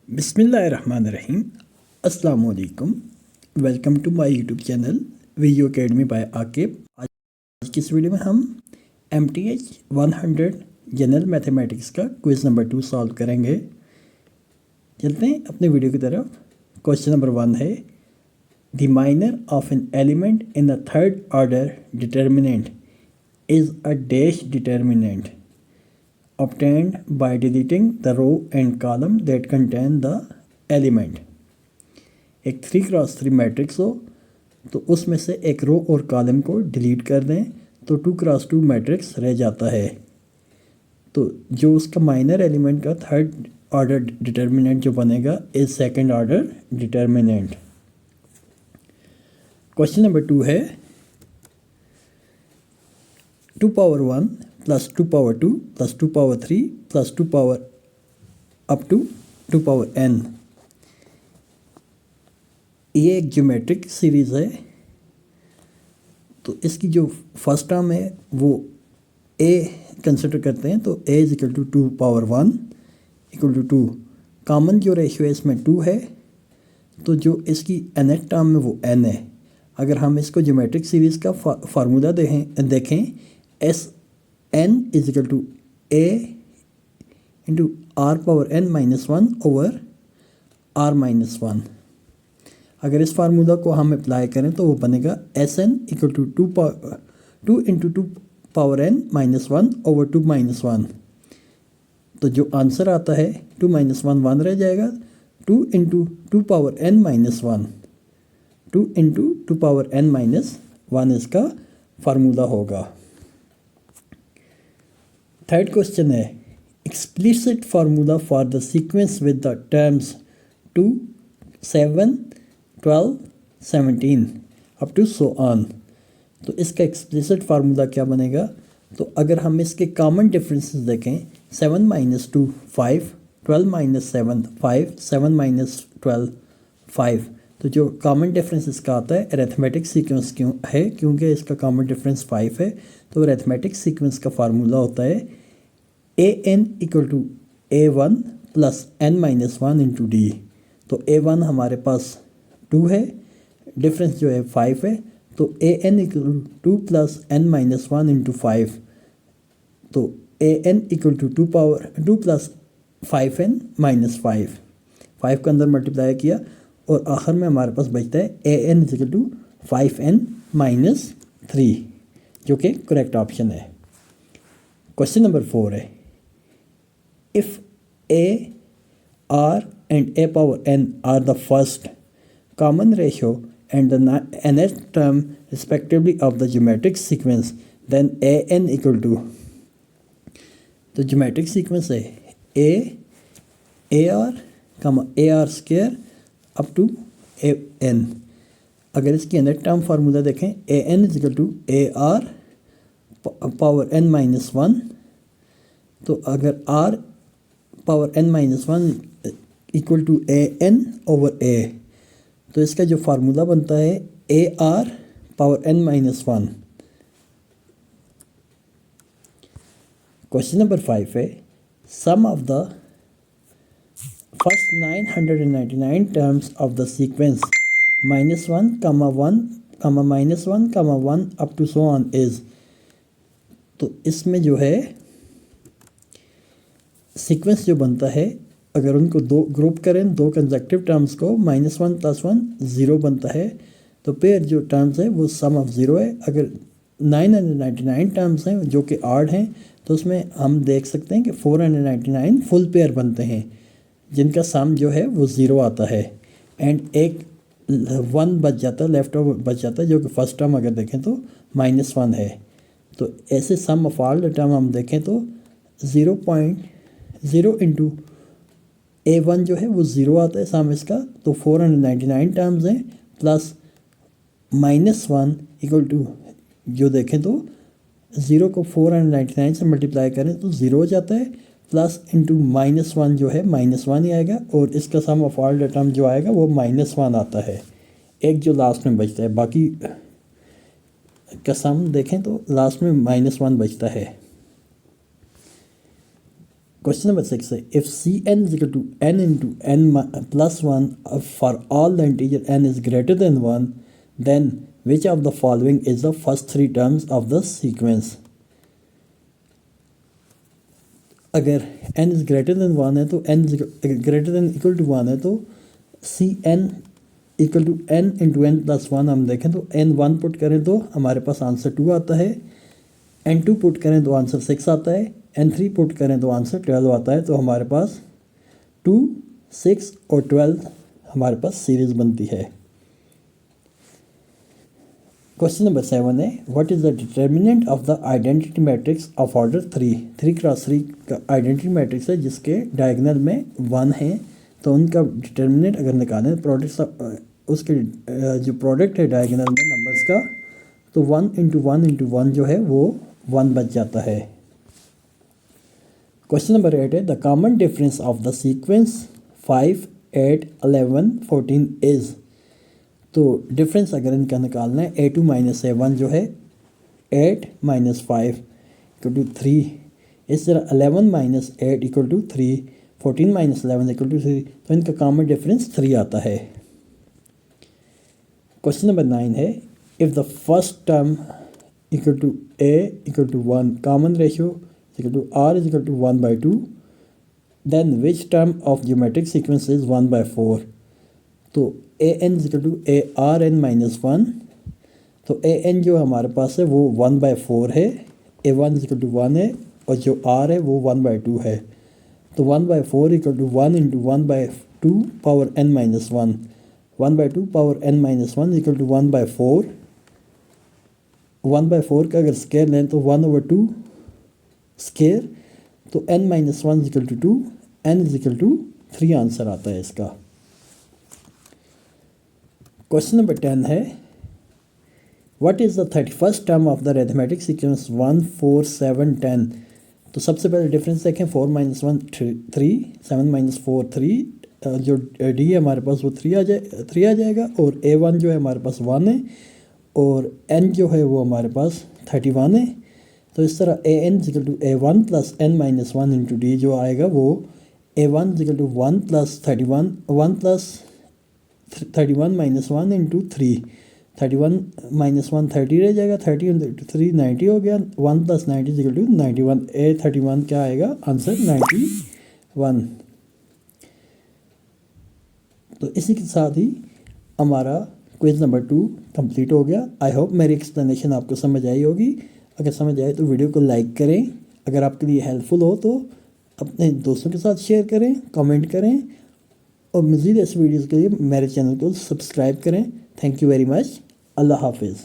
बिस्मिल्लाहिर्रहमानिर्रहीम। अस्सलाम वालेकुम। Welcome to my YouTube channel video academy by Aqib. आज की इस वीडियो में हम MTH 100 जनरल मैथमेटिक्स का क्विज़ नंबर 2 सॉल्व करेंगे। चलते हैं अपने वीडियो की तरफ। क्वेश्चन नंबर 1 है, the minor of an element in the third order determinant is a dash determinant obtained by deleting the row and column that contain the element। एक 3x3 matrix हो तो उसमें से एक रो और कॉलम को डिलीट कर दें तो 2x2 मैट्रिक्स रह जाता है। तो जो उसका माइनर एलिमेंट का थर्ड ऑर्डर डिटर्मिनेंट जो बनेगा is second order determinant. Question number 2 है, 2 power 1 plus 2 power 2 plus 2 power 3 plus 2 power up to 2 power n, ये एक ज्योमेट्रिक सीरीज़ है। तो इसकी जो फर्स्ट टर्म है वो a कंसिडर करते हैं, तो a is equal to 2 power 1 equal to 2। Common जो रेशियो है इसमें 2 है, तो जो इसकी nth टर्म है वो n है। अगर हम इसको ज्योमेट्रिक सीरीज़ का फार्मूला देखें S n is equal to a into r power n minus 1 over r minus 1। अगर इस फार्मूला को हम अप्लाई करें तो वो बनेगा S n equal to 2 into 2 power n minus 1 over 2 minus 1। तो जो आंसर आता है 2 माइनस 1 1 रह जाएगा। 2 into 2 power n minus 1, 2 into 2 power n minus 1 इसका फार्मूला होगा। थर्ड क्वेश्चन है, explicit formula for the sequence with the terms 2 7 12 17 up to so on. तो इसका एक्सप्लिसिट फार्मूला क्या बनेगा? तो अगर हम इसके कॉमन डिफरेंसेस देखें, 7 माइनस 2 5, 12 माइनस 7 5, 7 माइनस 12 5। तो जो कॉमन डिफरेंस इसका आता है अरिथमेटिक सीक्वेंस क्यों है, क्योंकि इसका कॉमन डिफरेंस 5 है। तो अरिथमेटिक सीक्वेंस का फार्मूला होता है an equal to a1 plus n minus 1 into d. तो a1 हमारे पास 2 है, डिफरेंस जो है 5 है, तो an equal to 2 plus n minus 1 into 5। तो an equal to 2 power 2 plus 5n minus 5 का अंदर मल्टीप्लाई किया और आखिर में हमारे पास बचता है an equal to 5n minus 3, जो कि करेक्ट ऑप्शन है। क्वेश्चन नंबर 4 है, if a r and a power n are the first common ratio and the nth term respectively of the geometric sequence, then an equal to। तो geometric sequence है a ar square up to an। अगर इसकी nth term formula देखें an is equal to ar power n minus 1। तो अगर r power n minus 1 equal to an over a, तो इसका जो फार्मूला बनता है ar power n minus 1। Question number 5 है, sum of the first 999 terms of the sequence -1, 1, -1, 1 up to so on is. तो इसमें जो है सीक्वेंस जो बनता है, अगर उनको दो ग्रुप करें, दो कंसेक्टिव टर्म्स को, -1 + 1 0 बनता है। तो पेयर जो टर्म्स है वो सम ऑफ 0 है। अगर 999 टर्म्स हैं जो कि ऑड हैं, तो उसमें हम देख सकते हैं कि 499 फुल पेयर बनते हैं जिनका सम जो है वो 0 आता है। एंड एक 1 बच जाता है, लेफ्ट ओवर बच जाता है, जो कि फर्स्ट टर्म अगर देखें तो -1 है। तो ऐसे सम ऑफ ऑल द टर्म हम देखें तो 0.0 इंटू a1 जो है वो 0 आता है सम इसका। तो 499 टर्म्स हैं प्लस -1 इक्वल टू, जो देखें तो 0 को 499 से मल्टीप्लाई करें तो 0 हो जाता है, प्लस इंटू -1 जो है -1 ही आएगा, और इसका सम ऑफ ऑल द टर्म जो आएगा वो -1 आता है। एक जो लास्ट में बचता है, बाकी का सम देखें तो लास्ट में -1 बचता है। क्वेश्चन नंबर 6 है if c n is equal to n into n plus one for all the integer n is greater than one then which of the following is the first three terms of the sequence. अगर n is greater than one है तो n is greater than equal to one है तो c n equal to n into n plus one हम देखें तो n one put करें तो हमारे पास आंसर 2 आता है, n टू पुट करें तो आंसर 6 आता है, n थ्री पुट करें तो आंसर 12 आता है। तो हमारे पास 2, 6 और 12 हमारे पास सीरीज़ बनती है। क्वेश्चन नंबर 7 है what is the determinant of the identity matrix of order 3 का आइडेंटिटी मैट्रिक्स है जिसके डायगोनल में 1 है। तो उनका डिटर्मिनेंट अगर निकालें प्रोडक्ट उसके जो प्रोडक्ट है डायगोनल में नंबर्स का तो 1 इंटू 1 इंटू 1 जो है वो 1 बच जाता है। क्वेश्चन नंबर 8 है the common difference of the sequence 5, 8, 11, 14 is. तो डिफरेंस अगर इनका निकालना है A2 माइनस A1 जो है 8 माइनस 5 इक्वल टू 3, इस तरह 11 minus 8 equal to 3, 14 minus 11 equal to 3, तो इनका कॉमन डिफरेंस 3 आता है। क्वेश्चन नंबर 9 है if the first term equal to A equal to 1 common ratio equal to R is equal to 1/2 then which term of geometric sequence is 1/4। तो a n equal to a r n minus 1, तो a N जो हमारे पास है वो 1/4 है, ए one equal to 1 है और जो आर है वो 1/2 है। तो 1/4 equal to 1 into 1/2 power n minus 1, 1/2 power n minus 1 equal to 1/4। 1/4 का अगर स्केयर लें तो 1/2 स्केयर, तो n minus 1 equal to 2, n is equal to 3 answer आता है इसका। क्वेश्चन नंबर 10 है what is the 31st term of the arithmetic sequence 1, 4, 7, 10। तो सबसे पहले डिफरेंस देखें 4 माइनस 1 3, 7 माइनस 4 3, जो डी है हमारे पास वो 3 आ जाएगा और A1 जो है हमारे पास 1 है और n जो है वो हमारे पास 31 है। तो इस तरह A n equal to A1 plus n minus 1 into d जो आएगा वो A1 equal to 1 plus 31, 1 plus 31 minus 1 into 3, 31 minus 1 30 रह जाएगा, 30 इंटू 3 90 हो गया, 1 प्लस 90 इक्वल टू 91। A31 क्या आएगा आंसर 91। तो इसी के साथ ही हमारा क्विज़ नंबर 2 कंप्लीट हो गया। आई होप मेरी एक्सप्लेनेशन आपको समझ आई होगी। अगर समझ आए तो वीडियो को लाइक करें, अगर आपके लिए हेल्पफुल हो तो अपने दोस्तों के साथ शेयर करें, कमेंट करें और मज़ीद ऐसे वीडियोज़ के लिए मेरे चैनल को सब्सक्राइब करें। Thank you very much. अल्लाह हाफिज़।